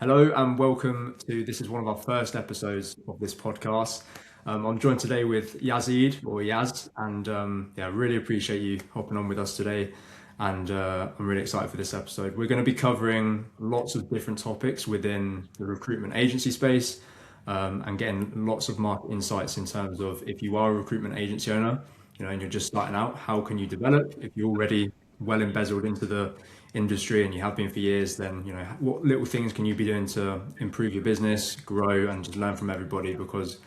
Hello and welcome to this is one of our first episodes of this podcast. I'm joined today with Yazeed or Yaz, and really appreciate you hopping on with us today. And I'm really excited for this episode. We're going to be covering lots of different topics within the recruitment agency space, and getting lots of market insights in terms of if you are a recruitment agency owner, and you're just starting out, how can you develop? If you're already well embezzled into the industry and you have been for years, then what little things can you be doing to improve your business, grow, and just learn from everybody? Because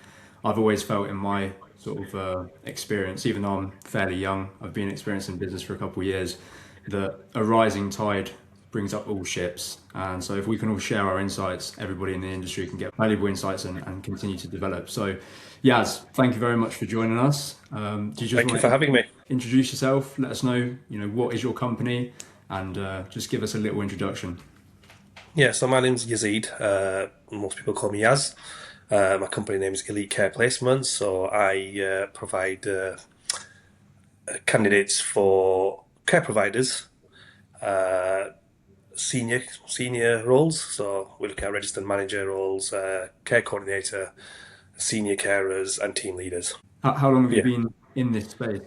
I've always felt in my sort of experience, even though I'm fairly young, I've been experienced in business for a couple of years, that a rising tide brings up all ships. And so if we can all share our insights, everybody in the industry can get valuable insights and continue to develop. So Yaz, thank you very much for joining us. Do you just Thank you want for to having me. introduce yourself? Let us know, what is your company, and just give us a little introduction. Yeah, so my name's Yazeed. Most people call me Yaz. My company name is Elite Care Placements. So I provide candidates for care providers, senior roles. So we look at registered manager roles, care coordinator, senior carers, and team leaders. How long have you Yeah. been in this space?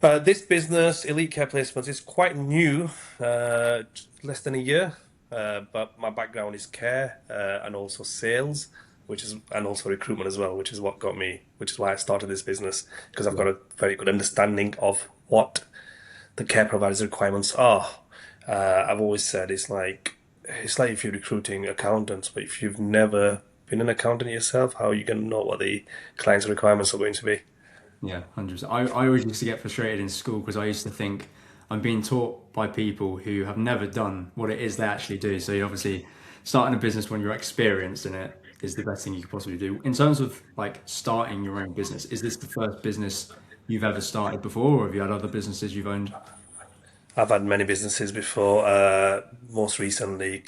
This business, Elite Care Placements, is quite new, less than a year. But my background is care and also sales, and also recruitment as well, which is what got me, which is why I started this business because I've Yeah. got a very good understanding of what the care providers' requirements are. I've always said it's like if you're recruiting accountants, but if you've never been an accountant yourself, how are you going to know what the client's requirements are going to be? Yeah, 100%. I always used to get frustrated in school because I used to think I'm being taught by people who have never done what it is they actually do. So you obviously starting a business when you're experienced in it is the best thing you could possibly do. In terms of like starting your own business, is this the first business you've ever started before, or have you had other businesses you've owned? I've had many businesses before. Most recently,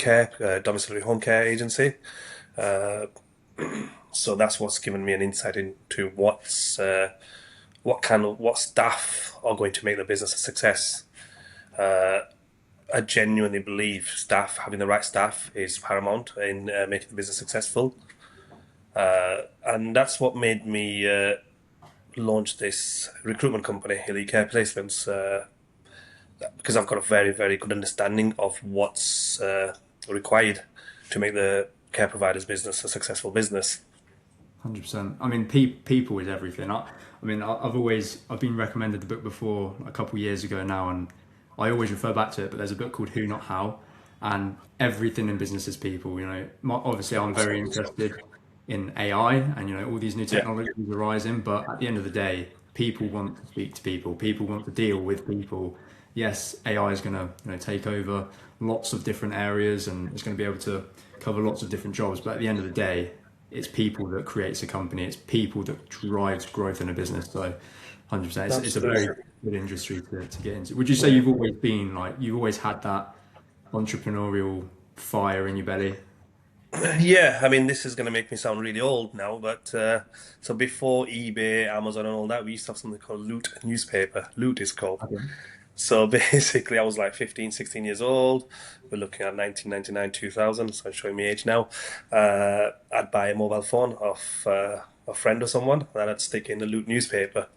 domiciliary home care agency. Uh, so that's what's given me an insight into what staff are going to make the business a success. I genuinely believe having the right staff is paramount in making the business successful, and that's what made me launch this recruitment company, Elite Care Placements. Because I've got a very, very good understanding of what's required to make the care provider's business a successful business. 100%. I mean, people is everything. I've been recommended the book before a couple of years ago now, and I always refer back to it. But there's a book called Who Not How, and everything in business is people. Obviously, I'm very interested in AI and all these new Yeah, technologies arising. But at the end of the day, people want to speak to people. People want to deal with people. Yes, AI is going to take over lots of different areas, and it's going to be able to cover lots of different jobs. But at the end of the day, it's people that creates a company. It's people that drives growth in a business. So, 100%, it's a very absolutely. good industry to get into. Would you say Yeah. you've always had that entrepreneurial fire in your belly? Yeah, I mean, this is going to make me sound really old now, but so before eBay, Amazon, and all that, we used to have something called Loot newspaper. Loot is called. Okay. So basically, I was like 15, 16 years old. We're looking at 1999, 2000, so I'm showing my age now. I'd buy a mobile phone off a friend or someone, and I'd stick in the Loot newspaper.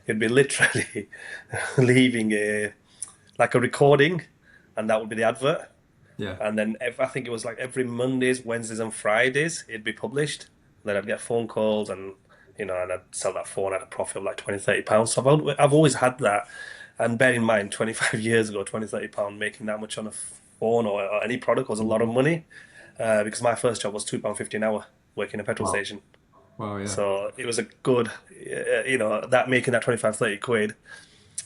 It'd be literally leaving a recording, and that would be the advert. Yeah. And then I think it was like every Mondays, Wednesdays, and Fridays it'd be published. Then I'd get phone calls, and I'd sell that phone at a profit of like 20, £30. So I've always had that. And bear in mind, 25 years ago, 20, £30 making that much on a phone or any product was a lot of money. Because my first job was £2.50 an hour working a petrol Wow. station. Wow. Yeah. So it was a good, that making that 25, 30 quid,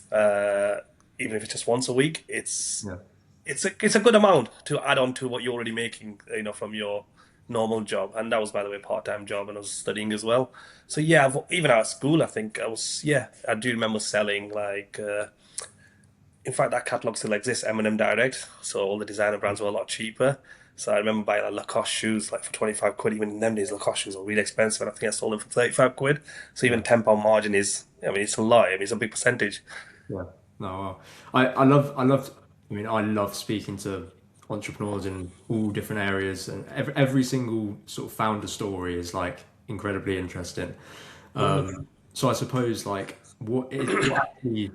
uh, even if it's just once a week, Yeah. it's a good amount to add on to what you're already making, from your normal job. And that was, by the way, a part-time job, and I was studying as well. So yeah, even out of school, I think I do remember selling in fact, that catalog still exists, M&M Direct. So all the designer brands were a lot cheaper. So I remember buying like Lacoste shoes like for 25 quid. Even in them days, Lacoste shoes were really expensive, and I think I sold them for 35 quid. So even Yeah. £10 margin is, I mean, it's a lot. I mean, it's a big percentage. Yeah. No, well, I love, I love, I mean, I love speaking to entrepreneurs in all different areas, and every single sort of founder story is like incredibly interesting. So I suppose like what actually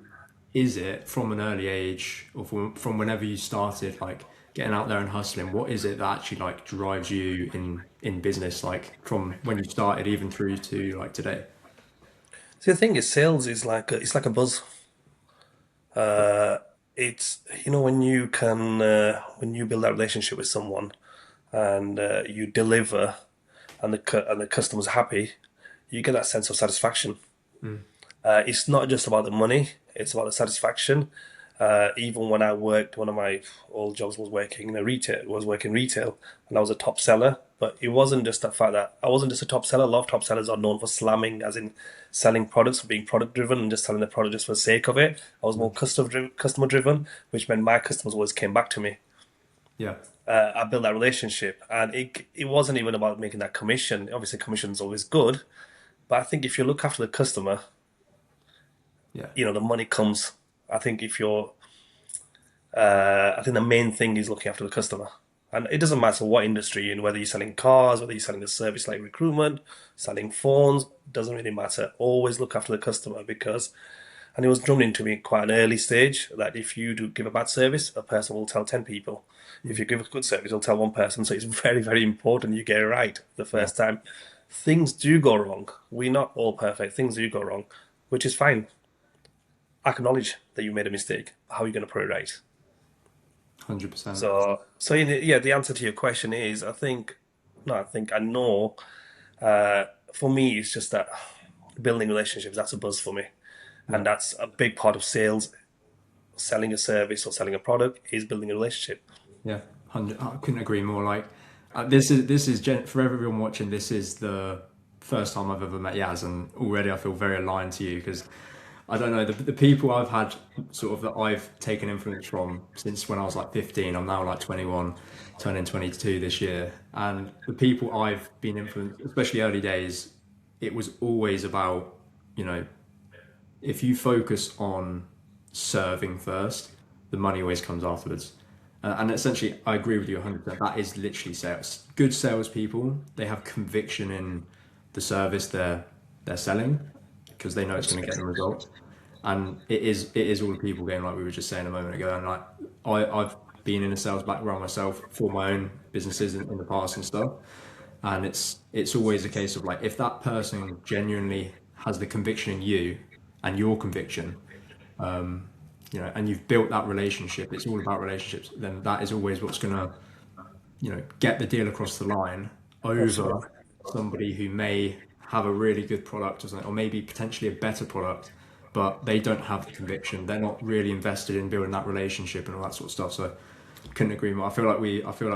is it from an early age, or from whenever you started like getting out there and hustling? What is it that actually like drives you in business, like from when you started even through to like today? See, the thing is, sales is like it's like a buzz. It's when you can when you build that relationship with someone and you deliver and the customer's happy, you get that sense of satisfaction. Mm. It's not just about the money; it's about the satisfaction. Even when I worked, one of my old jobs was working in retail, and I was a top seller. But it wasn't just the fact that I wasn't just a top seller. A lot of top sellers are known for slamming, as in selling products, for being product driven, and just selling the product just for the sake of it. I was more customer driven, which meant my customers always came back to me. Yeah, I built that relationship, and it wasn't even about making that commission. Obviously, commission is always good, but I think if you look after the customer, yeah, the money comes. I think if you're I think the main thing is looking after the customer. And it doesn't matter what industry you're in, whether you're selling cars, whether you're selling a service like recruitment, selling phones, doesn't really matter. Always look after the customer because, and it was drummed into me quite an early stage that if you do give a bad service, a person will tell 10 people. If you give a good service, you'll tell one person. So it's very, very important you get it right the yeah, first time. Things do go wrong. We're not all perfect. Things do go wrong, which is fine. Acknowledge that you made a mistake. How are you going to put it right? 100%. So the answer to your question is, I think, no, I think I know. For me, it's just that building relationships, that's a buzz for me. Yeah. And that's a big part of sales. Selling a service or selling a product is building a relationship. Yeah, 100. I couldn't agree more. Like, this is for everyone watching. This is the first time I've ever met Yaz, and already I feel very aligned to you because I don't know the people I've had sort of that I've taken influence from since when I was like 15. I'm now like 21, turning 22 this year, and the people I've been influenced, especially early days, it was always about, you know, if you focus on serving first, the money always comes afterwards. And essentially, I agree with you 100%. That is literally sales. Good salespeople, they have conviction in the service they're selling because they know it's going to get them results. And it is all the people game like we were just saying a moment ago. And like I've been in a sales background myself for my own businesses in the past and stuff. And it's always a case of like if that person genuinely has the conviction in you and your conviction, and you've built that relationship, it's all about relationships, then that is always what's going to, get the deal across the line over Absolutely. somebody who may have a really good product or something, or maybe potentially a better product, but they don't have the conviction. They're not really invested in building that relationship and all that sort of stuff. So couldn't agree more. I feel like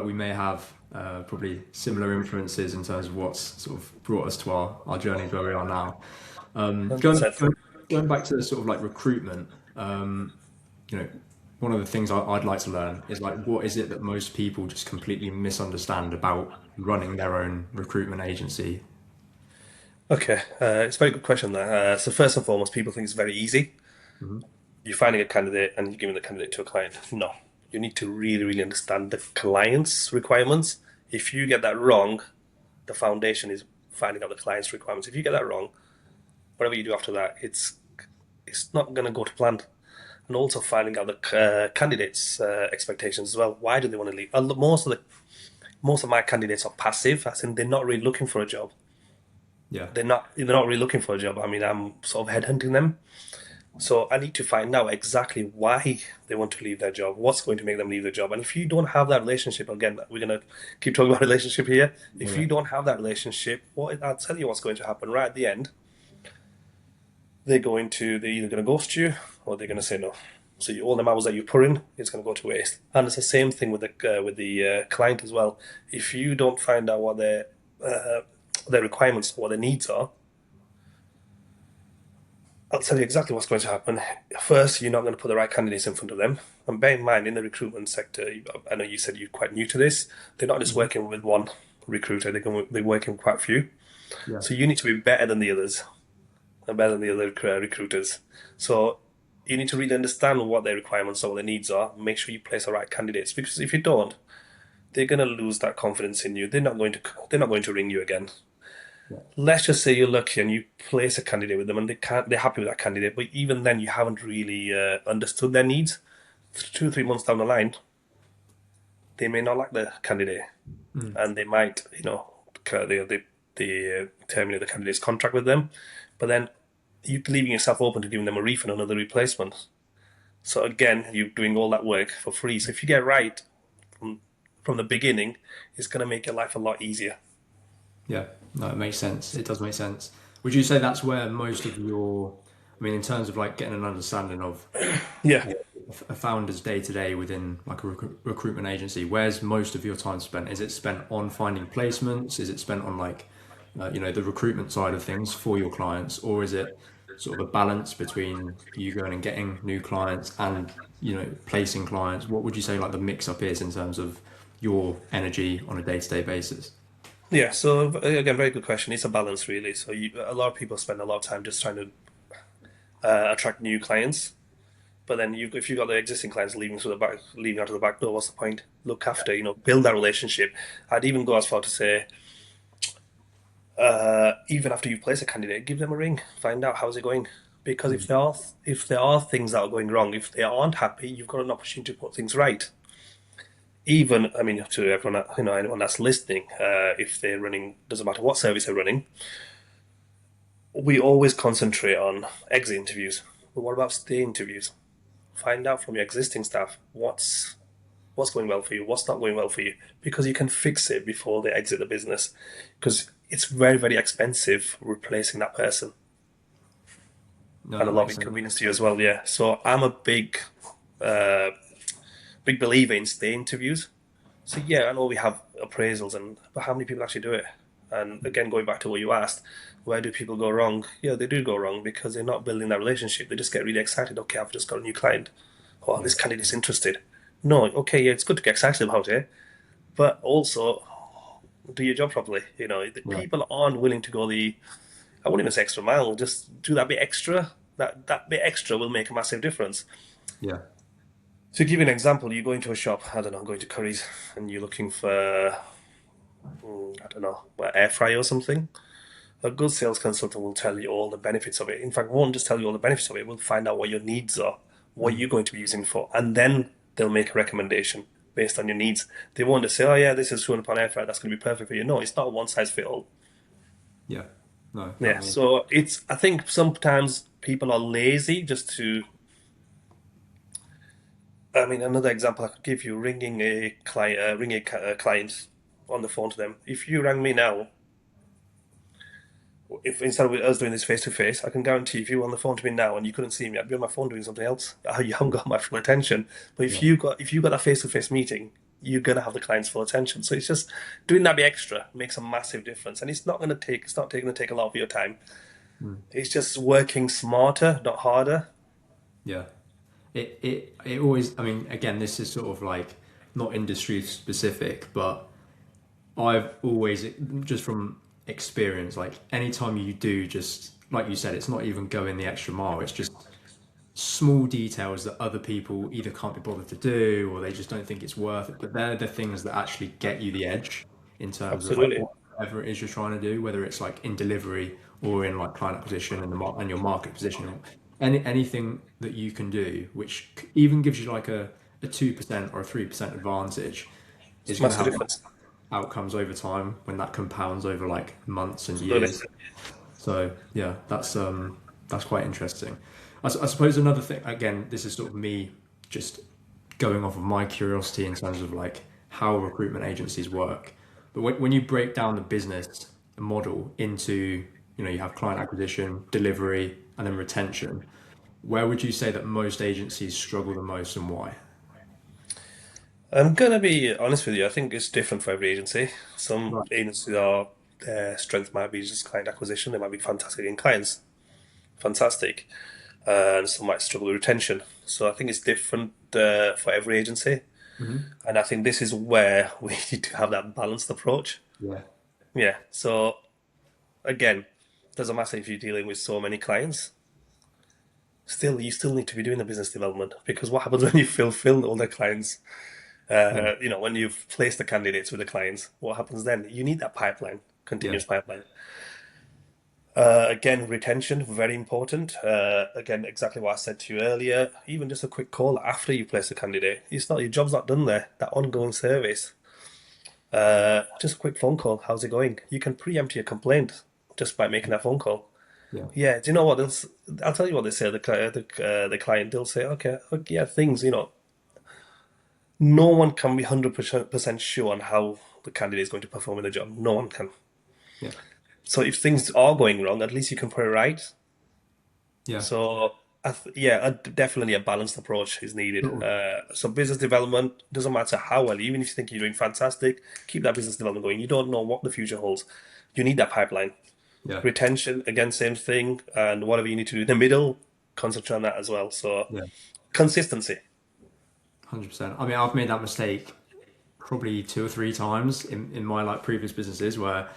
we may have probably similar influences in terms of what's sort of brought us to our journey where we are now. Going, 100%. going going back to sort of like recruitment, you know, one of the things I'd like to learn is like what is it that most people just completely misunderstand about running their own recruitment agency? Okay, it's a very good question there. So first and foremost, people think it's very easy. Mhm. You're finding a candidate and you're giving the candidate to a client. No, you need to really, really understand the client's requirements. If you get that wrong, the foundation is finding out the client's requirements. If you get that wrong, whatever you do after that, it's not going to go to plan. And also finding out the candidates' expectations as well. Why do they want to leave? Most of my candidates are passive, as in they're not really looking for a job. Yeah, They're not really looking for a job. I mean, I'm sort of headhunting them. So I need to find out exactly why they want to leave their job, what's going to make them leave their job. And if you don't have that relationship, again, we're going to keep talking about relationship here. If yeah, you don't have that relationship, I'll tell you what's going to happen right at the end. They're either going to ghost you or they're going to say no. So all the hours that you put in is going to go to waste. And it's the same thing with the client as well. If you don't find out what their requirements, what their needs are, I'll tell you exactly what's going to happen. First, you're not going to put the right candidates in front of them. And bear in mind, in the recruitment sector, I know you said you're quite new to this. They're not just mhm, working with one recruiter; they're working with quite a few. yeah, So you need to be better than the others, and better than the other recruiters. So you need to really understand what their requirements are, what their needs are. Make sure you place the right candidates, because if you don't, they're going to lose that confidence in you. They're not going to ring you again. Yeah. Let's just say you're lucky and you place a candidate with them, and they're happy with that candidate, but even then you haven't really understood their needs. 2 or 3 months down the line, they may not like the candidate, Mm. and they might, they terminate the candidate's contract with them. But then you're leaving yourself open to giving them a refund or another replacement. So again, you're doing all that work for free. So if you get it right from the beginning, it's going to make your life a lot easier. Yeah, no, it makes sense. It does make sense. Would you say that's where most of your, I mean, in terms of like getting an understanding of Yeah, a founder's day to day within like a recruitment agency, where's most of your time spent? Is it spent on finding placements? Is it spent on like, the recruitment side of things for your clients, or is it sort of a balance between you going and getting new clients and placing clients? What would you say like the mix up is in terms of your energy on a day to day basis? yeah. So again, very good question. It's a balance, really. So a lot of people spend a lot of time just trying to attract new clients. But then if you've got the existing clients leaving out of the back door, what's the point? Look after, build that relationship. I'd even go as far to say, even after you've placed a candidate, give them a ring, find out how's it going. Because Mm. if there are things that are going wrong, if they aren't happy, you've got an opportunity to put things right. Even, I mean, to everyone, anyone that's listening, if they're running, doesn't matter what service they're running, we always concentrate on exit interviews. But what about stay interviews? Find out from your existing staff what's going well for you, what's not going well for you, because you can fix it before they exit the business. Because it's very, very expensive replacing that person, No, and a that lot of makes sense. inconvenience to you as well. Yeah, so I'm a uh, big believer in stay interviews. So yeah, I know we have appraisals, but how many people actually do it? And again, going back to what you asked, where do people go wrong? Yeah, they do go wrong because they're not building that relationship. They just get really excited. Okay, I've just got a new client. Oh, Yeah. this candidate's interested. No, okay, yeah, it's good to get excited about it, but also do your job properly. The Yeah. people aren't willing to go I wouldn't even say extra mile. Just do that bit extra. That bit extra will make a massive difference. Yeah. To give you an example, you go into a shop, I don't know, going to Curry's, and you're looking for, I don't know, air fryer or something. A good sales consultant will tell you all the benefits of it. In fact, won't just tell you all the benefits of it, will find out what your needs are, what Mm. you're going to be using for, and then they'll make a recommendation based on your needs. They won't just say, oh yeah, this is £200 air fryer, that's going to be perfect for you. No, it's not one size fit all. Yeah. No, that Yeah, makes. so I think sometimes people are lazy just to, I mean, another example I could give you, ringing a client on the phone to them. If you rang me now, if instead of us doing this face to face, I can guarantee if you were on the phone to me now and you couldn't see me, I'd be on my phone doing something else. You haven't got my full attention. But if Yeah. you got that face to face meeting, you're gonna have the client's full attention. So it's just doing that bit extra makes a massive difference, and it's not going to take a lot of your time. Mm. It's just working smarter, not harder. Yeah. It always, I mean, again, this is sort of like not industry specific, but I've always, just from experience, like anytime you do just, like you said, it's not even going the extra mile. It's just small details that other people either can't be bothered to do or they just don't think it's worth it. But they're the things that actually get you the edge in terms of like Absolutely. whatever it is you're trying to do, whether it's like in delivery or in like client acquisition and and your market position, anything that you can do, which even gives you like a 2% or a 3% advantage, It's is a going to massive have difference. outcomes over time when that compounds over like months and Absolutely. years. So yeah, that's quite interesting. I suppose another thing, again, this is sort of me just going off of my curiosity in terms of like how recruitment agencies work. But when you break down the business model into, you have client acquisition, delivery, and then retention, where would you say that most agencies struggle the most and why? I'm gonna be honest with you. I think it's different for every agency. Some Right. agencies are their strength might be just client acquisition. They might be fantastic in clients, fantastic, and some might struggle with retention. So I think it's different for every agency, Hmm. and I think this is where we need to have that balanced approach. Yeah. Yeah. So again, doesn't matter if you're dealing with so many clients. you still need to be doing the business development, because what happens when you fulfill all the clients? Yeah, When you've placed the candidates with the clients, what happens then? You need that pipeline, yeah, continuous pipeline. Again, retention, very important. Again, exactly what I said to you earlier. Even just a quick call after you place a candidate. Your job's not done there. That ongoing service. Just a quick phone call. How's it going? You can preempt your complaint just by making that phone call. yeah, Yeah, do you know what? I'll tell you what they say. The client, they'll say, okay, yeah, things. No one can be 100% sure on how the candidate is going to perform in the job. No one can. yeah, So if things are going wrong, at least you can put it right. yeah. So definitely a balanced approach is needed. Sort of, So business development doesn't matter how well, even if you think you're doing fantastic, keep that business development going. You don't know what the future holds. You need that pipeline. yeah, Retention, again, same thing, and whatever you need to do in the middle, concentrate on that as well. So yeah, consistency. 100%. I mean, I've made that mistake probably two or three times in my like previous businesses where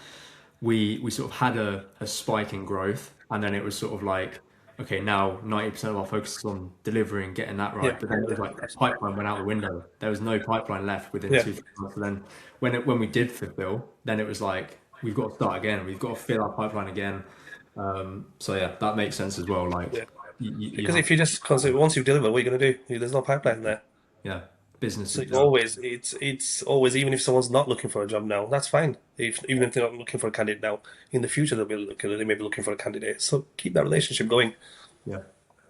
we sort of had a spike in growth and then it was sort of like, okay, now 90% of our focus is on delivering, getting that Yeah, right. But then it was like the pipeline went out the window. There was no pipeline left within yeah, 2 3 months. And then when we did fulfill, then it was like, we've got to start again. We've got to fill our pipeline again. So yeah, that makes sense as well. Like yeah. you Because have, if you just consider once you've delivered, what are you going to do? There's no pipeline there. yeah, business So is you always, it's always, even if someone's not looking for a job now, that's fine. Even if they're not looking for a candidate now, in the future they may be looking for a candidate. So keep that relationship going. yeah,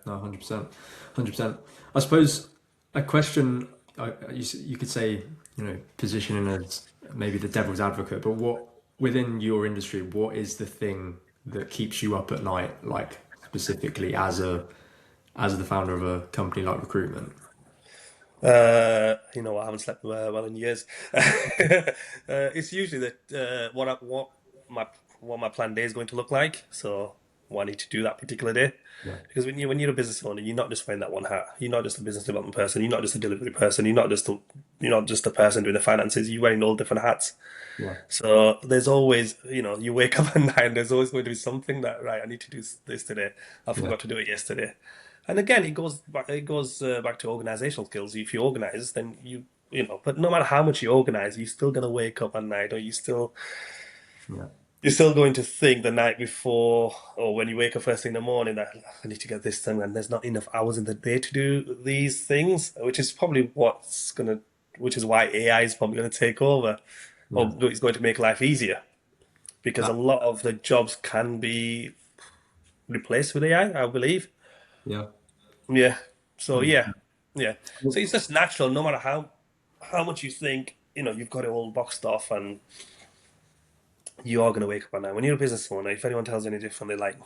no, 100%, 100%. I suppose a question you could say, positioning as maybe the devil's advocate, but what within your industry, what is the thing that keeps you up at night, like specifically as the founder of a company like Recruitment? I haven't slept well in years. It's usually that my what my planned day is going to look like. So what I need to do that particular day. Yeah, Because when you're a business owner, you're not just wearing that one hat. You're not just a business development person. You're not just a delivery person. You're not just a person doing the finances. You're wearing all different hats. yeah, So there's always, you wake up at night and there's always going to be something that, right, I need to do this today. I yeah, forgot to do it yesterday. And again, it goes back to organizational skills. If you organize, then but no matter how much you organize, you're still going to wake up at night, or yeah, you're still going to think the night before, or when you wake up first thing in the morning, that I need to get this done, and there's not enough hours in the day to do these things, which is why AI is probably going to take over, yeah. or is going to make life easier, because a That, lot of the jobs can be replaced with AI, I believe. yeah, Yeah. So yeah, 100%. yeah. So it's just natural, no matter how much you think you've got it all boxed off, and you are going to wake up at night. When you're a business owner, if anyone tells you any different, they're like,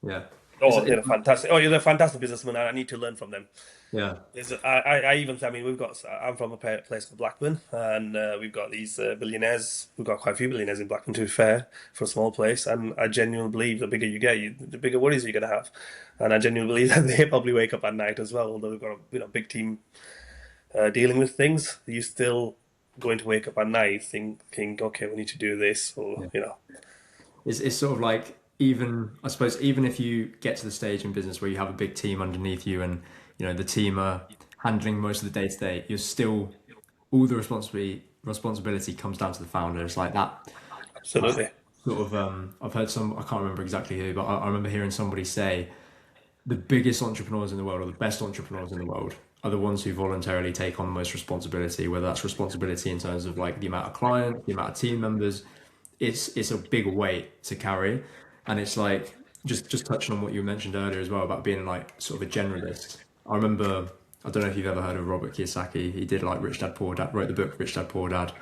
Yeah, "Oh, it's they're fantastic. Oh, you're a fantastic businessman. I need to learn from them." yeah, I mean, I'm from a place called Blackburn, and we've got these billionaires. We've got quite a few billionaires in Blackburn, to be fair, for a small place. And I genuinely believe the bigger you get, the bigger worries you're going to have. And I genuinely believe that they probably wake up at night as well. Although we've got a big team dealing with things, you're still going to wake up at night thinking, okay, we need to do this, or yeah. you know, It's sort of like, even I suppose, even if you get to the stage in business where you have a big team underneath you and the team are handling most of the day to day, you're still, all the responsibility comes down to the founder. It's like that absolutely, sort of, I've heard some, I can't remember exactly who, but I remember hearing somebody say the biggest entrepreneurs in the world, or the best entrepreneurs in the world, are the ones who voluntarily take on the most responsibility, whether that's responsibility in terms of like the amount of clients, the amount of team members. It's a big weight to carry. And it's like, just touching on what you mentioned earlier as well about being like sort of a generalist. I remember, I don't know if you've ever heard of Robert Kiyosaki. He did like Rich Dad Poor Dad, wrote the book Rich Dad Poor Dad.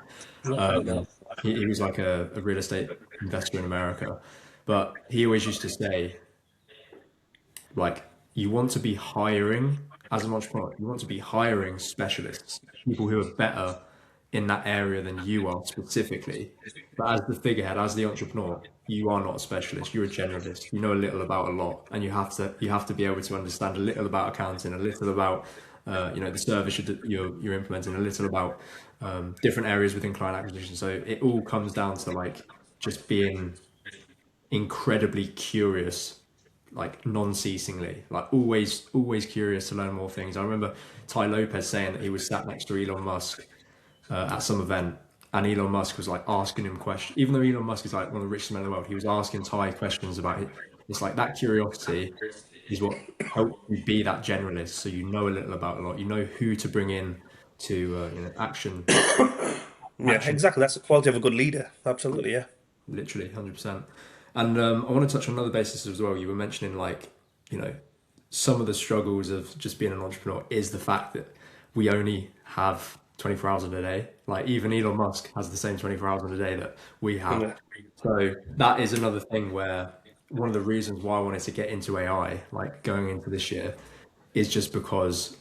not heard of Um, that. he was like a real estate investor in America, but he always used to say, like, you want to be hiring, as an entrepreneur, you want to be hiring specialists, people who are better in that area than you are specifically. But as the figurehead, as the entrepreneur, you are not a specialist. You're a generalist. You know a little about a lot, and you have to be able to understand a little about accounting, a little about the service you're implementing, a little about different areas within client acquisition. So it all comes down to like just being incredibly curious like non-ceasingly, like always curious to learn more things. I remember Ty Lopez saying that he was sat next to Elon Musk at some event, and Elon Musk was like asking him questions. Even though Elon Musk is like one of the richest men in the world, he was asking Ty questions about it. It's like that curiosity is what helps you be that generalist, so you know a little about a lot. You know who to bring in to action. Yeah, exactly. That's the quality of a good leader. Absolutely, yeah. Literally 100%. And I want to touch on another basis as well. You were mentioning like, you know, some of the struggles of just being an entrepreneur is the fact that we only have 24 hours in a day. Like even Elon Musk has the same 24 hours in a day that we have. Yeah. So that is another thing where one of the reasons why I wanted to get into AI, like going into this year, is just because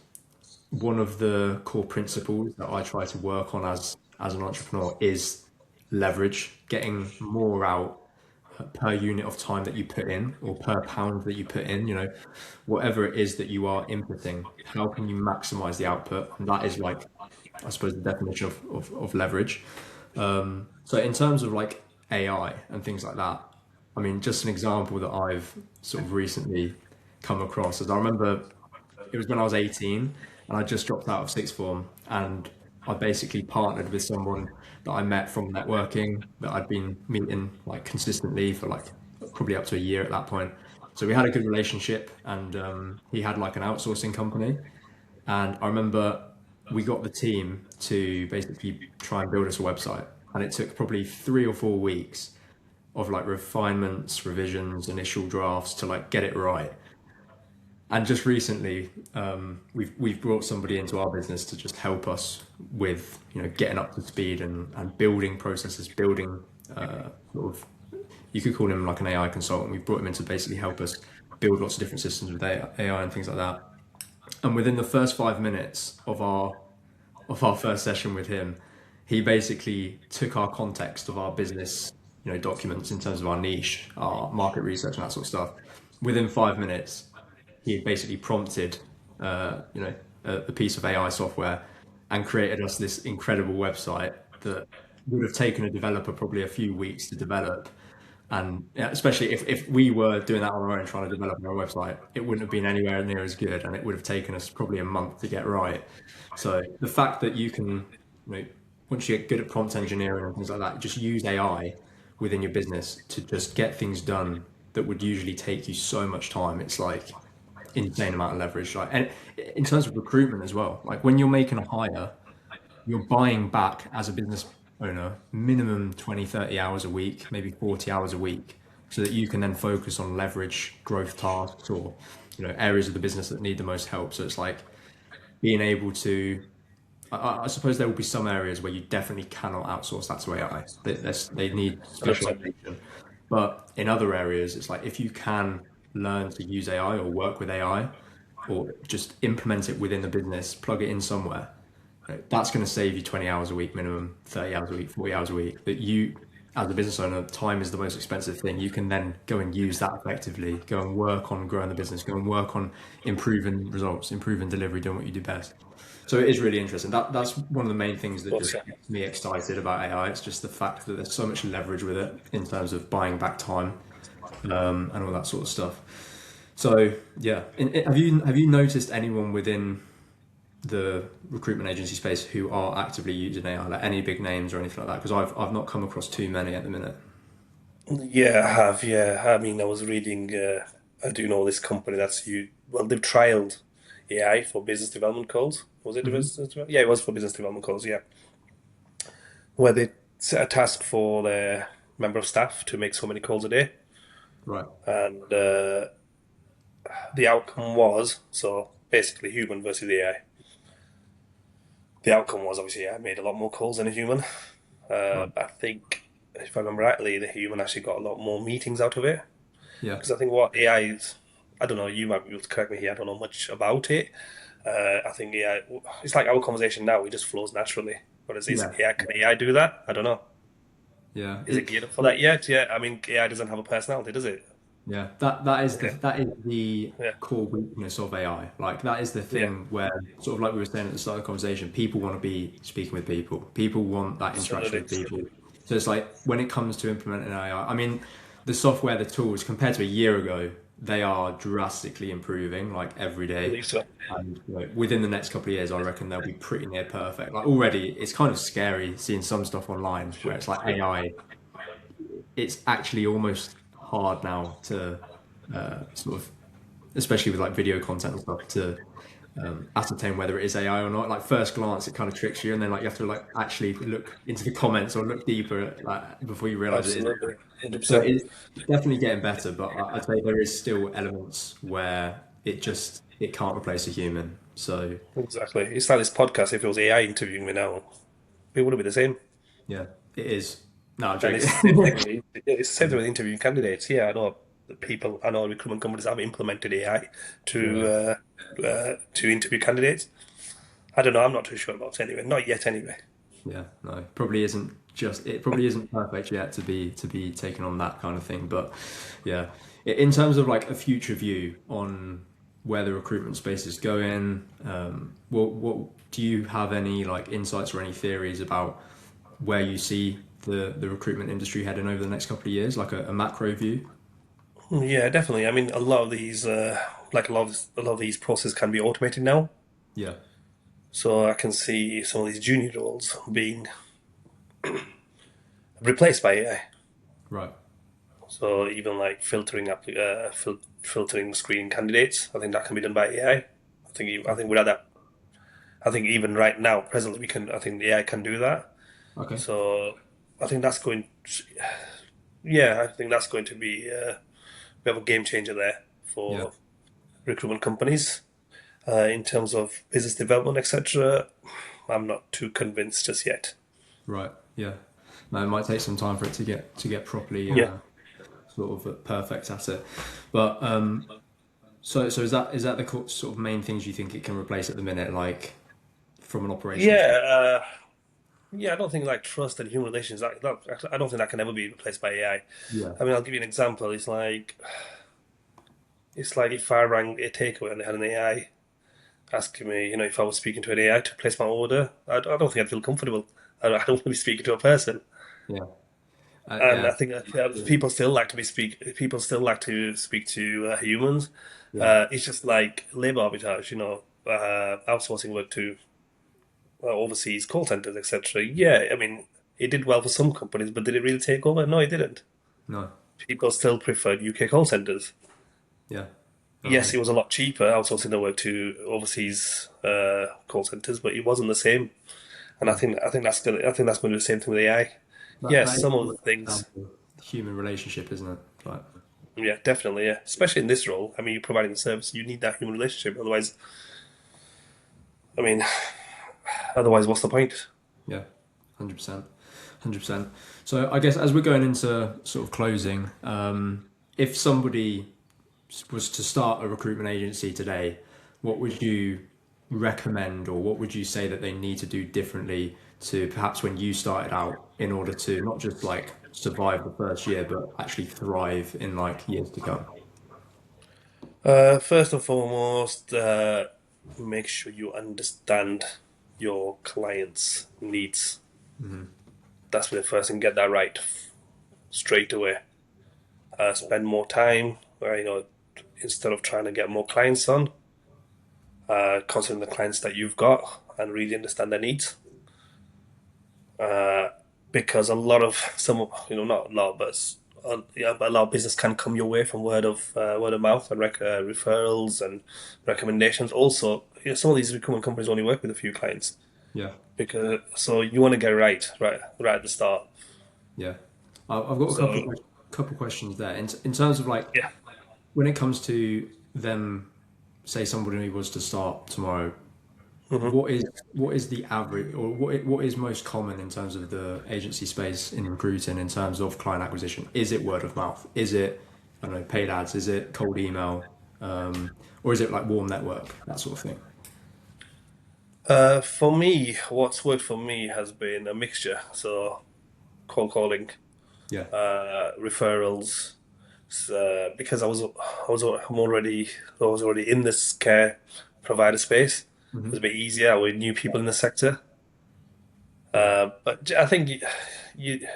one of the core principles that I try to work on as an entrepreneur is leverage, getting more out per unit of time that you put in or per pound that you put in, whatever it is that you are inputting, how can you maximize the output? And that is like, I suppose, the definition of leverage. So in terms of like AI and things like that, I mean, just an example that I've sort of recently come across is I remember it was when I was 18 and I just dropped out of sixth form, and I basically partnered with someone that I met from networking that I'd been meeting like consistently for like probably up to a year at that point. So we had a good relationship, and he had like an outsourcing company. And I remember we got the team to basically try and build us a website. And it took probably 3 or 4 weeks of like refinements, revisions, initial drafts to like get it right. And just recently, we've brought somebody into our business to just help us with getting up to speed and building processes, building sort of, you could call him like an AI consultant. We've brought him in to basically help us build lots of different systems with AI and things like that. And within the first 5 minutes of our first session with him, he basically took our context of our business, documents in terms of our niche, our market research, and that sort of stuff. Within 5 minutes, he had basically prompted, a piece of AI software and created us this incredible website that would have taken a developer probably a few weeks to develop. And yeah, especially if we were doing that on our own, trying to develop our website, it wouldn't have been anywhere near as good, and it would have taken us probably a month to get right. So the fact that you can, once you get good at prompt engineering and things like that, just use AI within your business to just get things done that would usually take you so much time. It's like insane amount of leverage. Like, and in terms of recruitment as well, like when you're making a hire, you're buying back as a business owner minimum 20, 30 hours a week, maybe 40 hours a week, so that you can then focus on leverage growth tasks or areas of the business that need the most help. So it's like being able to, I suppose there will be some areas where you definitely cannot outsource that to AI. They need 100%. specialization. But in other areas, it's like if you can learn to use AI or work with AI or just implement it within the business, plug it in somewhere, that's going to save you 20 hours a week minimum, 30 hours a week, 40 hours a week. That you, as a business owner, time is the most expensive thing. You can then go and use that effectively, go and work on growing the business, go and work on improving results, improving delivery, doing what you do best. So it is really interesting. That's one of the main things that just gets me excited about AI. It's just the fact that there's so much leverage with it in terms of buying back time, and all that sort of stuff. So yeah, have you noticed anyone within the recruitment agency space who are actively using AI, like any big names or anything like that? Because I've not come across too many at the minute. Yeah, I have. Yeah, I mean, I was reading. I do know this company that's you. Well, they've trialed AI for business development calls. Was it Hmm. business development? Yeah, it was for business development calls. Yeah, where they set a task for their member of staff to make so many calls a day, Right. and the outcome was so basically human versus AI. The outcome was obviously I made a lot more calls than a human. Right. But I think if I remember rightly, the human actually got a lot more meetings out of it. Yeah. Because I think what AI is, I don't know, you might be able to correct me here, I don't know much about it. I think AI, it's like our conversation now, it just flows naturally. Whereas Yeah. can AI do that? I don't know. Yeah. Is it geared up for that yet? Yeah, I mean, AI doesn't have a personality, does it? Yeah, that is Yeah, the yeah, core weakness of AI. Like that is the yeah. thing where sort of like we were saying at the start of the conversation, people want to be speaking with people. People want that interaction Absolutely. with people. So it's like when it comes to implementing AI, I mean, the software, the tools compared to a year ago, they are drastically improving like every I day. believe so. And within the next couple of years, I reckon they'll be pretty near perfect. Like already, it's kind of scary seeing some stuff online where it's like AI. It's actually almost hard now to sort of, especially with like video content and stuff, to ascertain whether it is AI or not. Like first glance, it kind of tricks you, and then like you have to like actually look into the comments or look deeper like before you realize it is. Absolutely, So 100%. it's definitely getting better, but I'd say there is still elements where it can't replace a human. So Exactly. It's like this podcast. If it was AI interviewing me now, it wouldn't be the same. yeah, it is. No, I'm And joking. it's the same thing. It's the same thing with interviewing candidates. Yeah, I know people. I know recruitment companies have implemented AI Yeah, to interview candidates. I don't know. I'm not too sure about it anyway. Not yet, anyway. yeah, no, probably isn't just it. Probably isn't perfect yet to be taken on that kind of thing. But yeah, in terms of like a future view on where the recruitment space is going, what do you have any like insights or any theories about where you see the recruitment industry heading over the next couple of years, like a macro view? Yeah, definitely. I mean, a lot of these, like a lot of these processes can be automated now. Yeah, So I can see some of these junior roles being replaced by AI. right. So even like filtering screening candidates, I think that can be done by AI. I think without that, I think even right now, presently, we can. I think the AI can do that. Okay. So I think that's going. Yeah, I think that's going to be we have a game changer there Yeah. for recruitment companies in terms of business development, etc. I'm not too convinced just yet. Right. Yeah. No, it might take some time for it to get properly Yeah. sort of perfect at it. But so is that the sort of main things you think it can replace at the minute, like from an operational Yeah, standpoint? yeah. I don't think like trust and human relations. I don't think that can ever be replaced by AI. Yeah. I mean, I'll give you an example. It's like if I rang a takeaway and they had an AI asking me, if I was speaking to an AI to place my order, I don't think I'd feel comfortable. I don't want to be speaking to a person. Yeah. And Yeah. I think that people still like to speak to humans. Yeah. It's just like labor arbitrage, outsourcing work to overseas call centers, etc. Yeah, I mean, it did well for some companies, but did it really take over? No, it didn't. No. People still preferred UK call centers. Yeah. Yes, 100. it was a lot cheaper outsourcing the work to overseas call centers, but it wasn't the same. And Yeah. I think that's going to be the same thing with AI. That Yes, is some of the down things. to the human relationship, isn't it? Like, Yeah, definitely. Yeah, especially in this role. I mean, you're providing the service. You need that human relationship. Otherwise, I mean, otherwise, what's the point? yeah, 100%, 100%. So I guess as we're going into sort of closing, if somebody was to start a recruitment agency today, what would you recommend, or what would you say that they need to do differently to perhaps when you started out in order to not just like survive the first year, but actually thrive in like years to come? First and foremost, make sure you understand your client's needs. That's the first thing. Get that right straight away. Spend more time, instead of trying to get more clients on, considering the clients that you've got and really understand their needs. Because a lot of not a lot, but yeah, but a lot of business can come your way from word of mouth and referrals and recommendations. Also, some of these recruitment companies only work with a few clients Yeah, because so you want to get it right at the start. yeah. I've got a couple So couple questions there. In terms of like yeah. when it comes to them, say somebody was to start tomorrow, hmm what is the average, or what is most common in terms of the agency space in recruiting in terms of client acquisition? Is it word of mouth? Is it, I don't know, paid ads? Is it cold email? Or is it like warm network, that sort of thing? For me, what's worked for me has been a mixture. So cold calling, Yeah. referrals. Because I was already in this care provider space. It was a Hmm. bit easier. We knew people in the sector. Yeah. But I think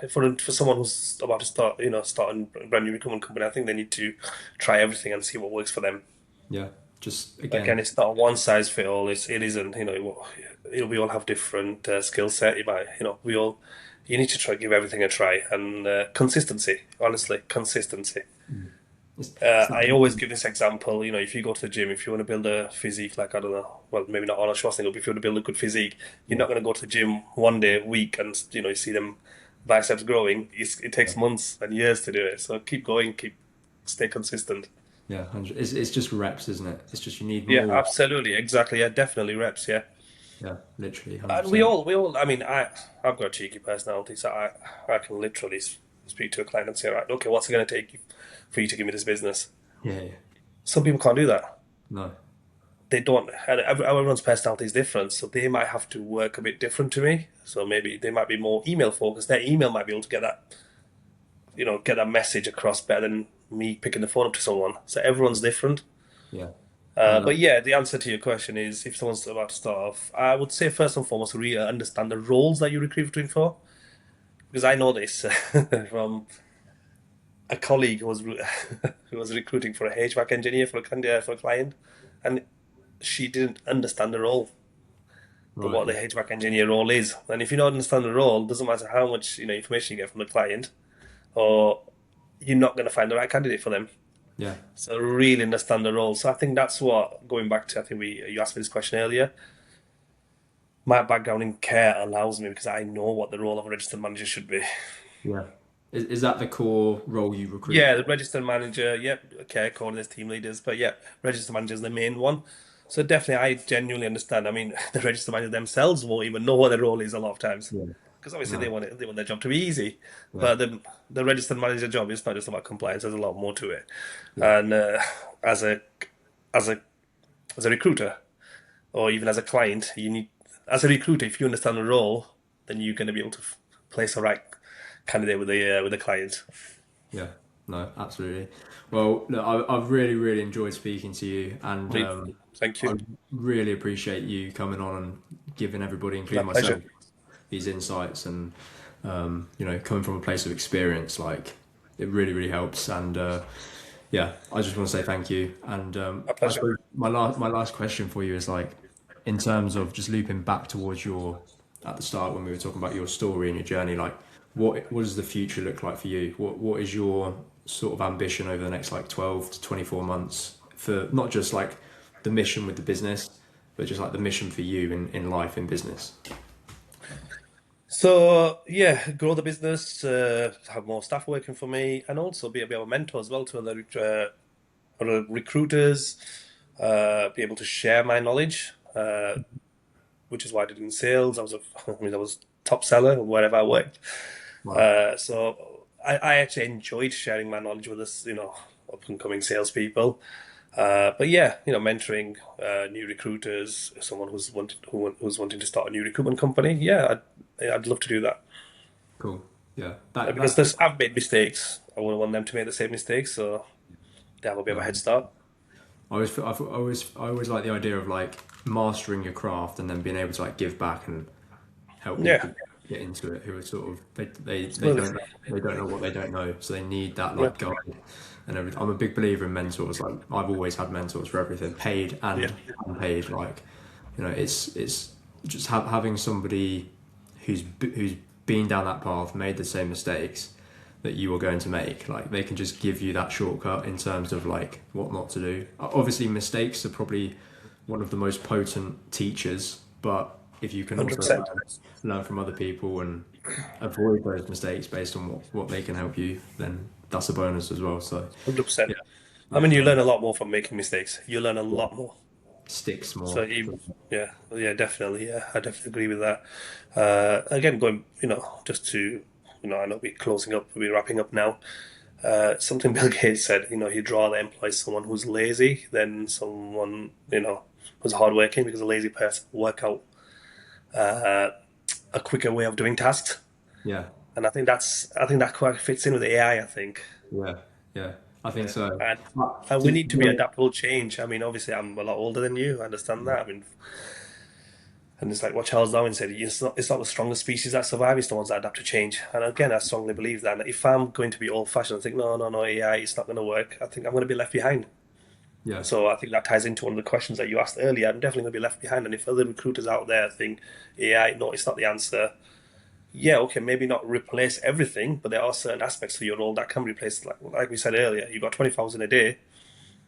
for someone who's about to start a brand new recruitment company, I think they need to try everything and see what works for them. Yeah. Just Again, again, it's not one size fit all. It isn't. We all have different skill set. You need to try give everything a try, and consistency. Honestly, consistency. it's I always give this example. If you go to the gym, if you want to build a physique, like I don't know, well, maybe not Arnold Schwarzenegger, but if you want to build a good physique, you're yeah. not going to go to the gym one day a week and you see them biceps growing. It takes months and years to do it. So keep going, stay consistent. Yeah, 100. It's just reps, isn't it? It's just you need Yeah, more. absolutely, exactly. Yeah, definitely reps. Yeah. Yeah, literally And 100%. we all. I mean, I've got a cheeky personality, so I can literally speak to a client and say, right, okay, what's it going to take for you to give me this business? Yeah, yeah. Some people can't do that. No. They don't. And everyone's personality is different, so they might have to work a bit different to me. So maybe they might be more email focused. Their email might be able to get that message across better than me picking the phone up to someone. So everyone's different. Yeah. No, But yeah, the answer to your question is if someone's about to start off, I would say first and foremost, really understand the roles that you're recruiting for. Because I know this from a colleague who was who was recruiting for a HVAC engineer for a client, and she didn't understand the role, right. what the HVAC engineer role is. And if you don't understand the role, it doesn't matter how much information you get from the client, or you're not going to find the right candidate for them. Yeah. So really understand the role. So I think that's what going back to. I think you asked me this question earlier. My background in care allows me because I know what the role of a registered manager should be. Yeah. Is that the core role you recruit Yeah, for? the registered manager, yep, care coordinators, team leaders, but yeah, registered manager is the main one. So definitely, I genuinely understand. I mean, the registered manager themselves won't even know what their role is a lot of times, Yeah. because obviously No. they want their job to be easy. Yeah. But the registered manager job is not just about compliance. There's a lot more to it. Yeah. And as a as a as a recruiter, or even as a client, as a recruiter, if you understand the role, then you're going to be able to place the right candidate with the client. Yeah. No, absolutely. Well, look, I've really, really enjoyed speaking to you, and Please, thank I you. really appreciate you coming on and giving everybody, My including myself, pleasure. these insights. And coming from a place of experience, like it really, really helps. And yeah, I just want to say thank you. And My I pleasure. suppose my last question for you is like, in terms of just looping back towards your at the start when we were talking about your story and your journey, like what does the future look like for you? What is your sort of ambition over the next like 12 to 24 months for not just like the mission with the business, but just like the mission for you in life in business? So yeah, grow the business, have more staff working for me, and also be a mentor as well to other recruiters. Be able to share my knowledge, which is why I did in sales. I was top seller wherever I worked. Wow. So I actually enjoyed sharing my knowledge with us, up and coming salespeople. But yeah, mentoring new recruiters, someone who's wanting to start a new recruitment company. Yeah, I'd love to do that. Cool. Yeah. That Because that's I've made mistakes. I wouldn't want them to make the same mistakes, so they have a bit of a head no. start. I always like the idea of like mastering your craft and then being able to like give back and help Yeah, people get into it who are sort of absolutely. they don't know what they don't know, so they need that Yeah, like guide and everything. I'm a big believer in mentors. Like I've always had mentors for everything, paid yeah, and unpaid. Like it's just having somebody who's been down that path, made the same mistakes that you are going to make. Like they can just give you that shortcut in terms of like what not to do. Obviously, mistakes are probably one of the most potent teachers, but if you can hundred also percent, learn from other people and avoid those mistakes based on what they can help you, then that's a bonus as well. So 100%. yeah, I mean, that's you learn a lot more from making mistakes. You learn a yeah, lot more. sticks So more. yeah, yeah, definitely, yeah, I definitely agree with that. Again, going, just to, I know we're closing up, we're wrapping up now. Something Bill Gates said, he'd rather employ someone who's lazy than someone, who's hardworking, because a lazy person will work out uh, a quicker way of doing tasks. Yeah, And I think that quite fits in with AI, I think. yeah, yeah. I think so. And we To need be to be honest, adaptable change. I mean, obviously, I'm a lot older than you. I understand yeah, that. I mean, And it's like what Charles Darwin said, it's not the strongest species that survive, it's the ones that adapt to change. And again, I strongly believe that. And if I'm going to be old fashioned and think, no, AI, it's not going to work, I think I'm going to be left behind. Yeah. So I think that ties into one of the questions that you asked earlier. I'm definitely going to be left behind. And if other recruiters out there think AI, no, it's not the answer, yeah, okay, maybe not replace everything, but there are certain aspects to your role that can be replaced. Like we said earlier, you've got 24 hours in a day.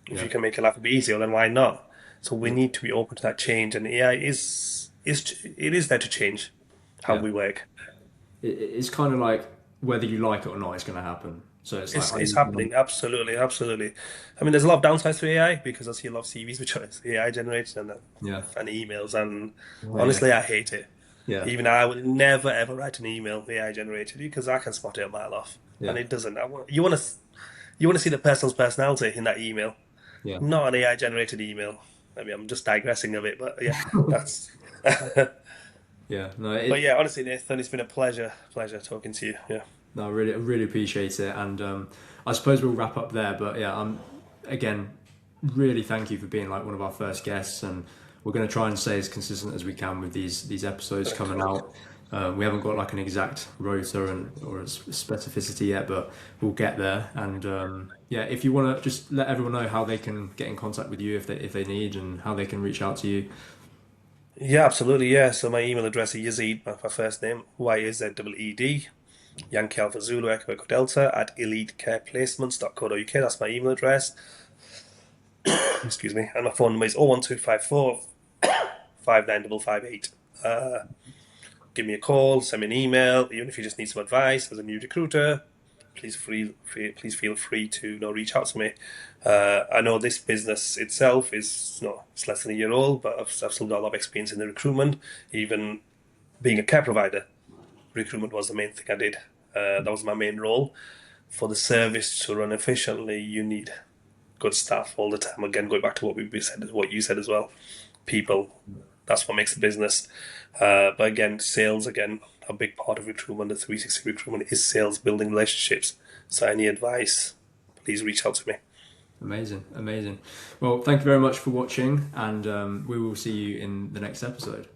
If Yeah. you can make your life a bit easier, then why not? So we need to be open to that change, and AI is there to change how Yeah. we work. It's kind of like whether you like it or not, it's going to happen. So it's like, It's happening, absolutely, absolutely. I mean, there's a lot of downsides to AI because I see a lot of CVs which are AI generated yeah. and emails, and Oh, yeah. honestly, I hate it. Yeah. Even I would never ever write an email AI generated because I can spot it a mile off, and Yeah. it doesn't. You want to see the person's personality in that email, Yeah. not an AI generated email. I mean, I'm just digressing a bit, but yeah, that's. Yeah. No, But yeah, honestly, Nathan, it's been a pleasure talking to you. Yeah. no, I really appreciate it. And I suppose we'll wrap up there. But yeah, again, really thank you for being like one of our first guests. And we're going to try and stay as consistent as we can with these episodes coming out. We haven't got like an exact rota or a specificity yet, but we'll get there. And yeah, if you want to just let everyone know how they can get in contact with you if they need, and how they can reach out to you. Yeah, absolutely. Yeah. So my email address is Yazeed, my first name, YAZEED, Yankee Alpha Zulu Echo Echo Delta at elitecareplacements.co.uk. That's my email address. Excuse me. And my phone number is 01254 59558. Give me a call, send me an email, even if you just need some advice as a new recruiter. Please feel free to reach out to me. I know this business itself is it's less than a year old, but I've still got a lot of experience in the recruitment. Even being a care provider, recruitment was the main thing I did. That was my main role. For the service to run efficiently, you need good staff all the time. Again, going back to what you said as well, people. That's what makes the business. But again, sales, again, a big part of recruitment, the 360 recruitment is sales, building relationships. So any advice, please reach out to me. Amazing. Well, thank you very much for watching, and we will see you in the next episode.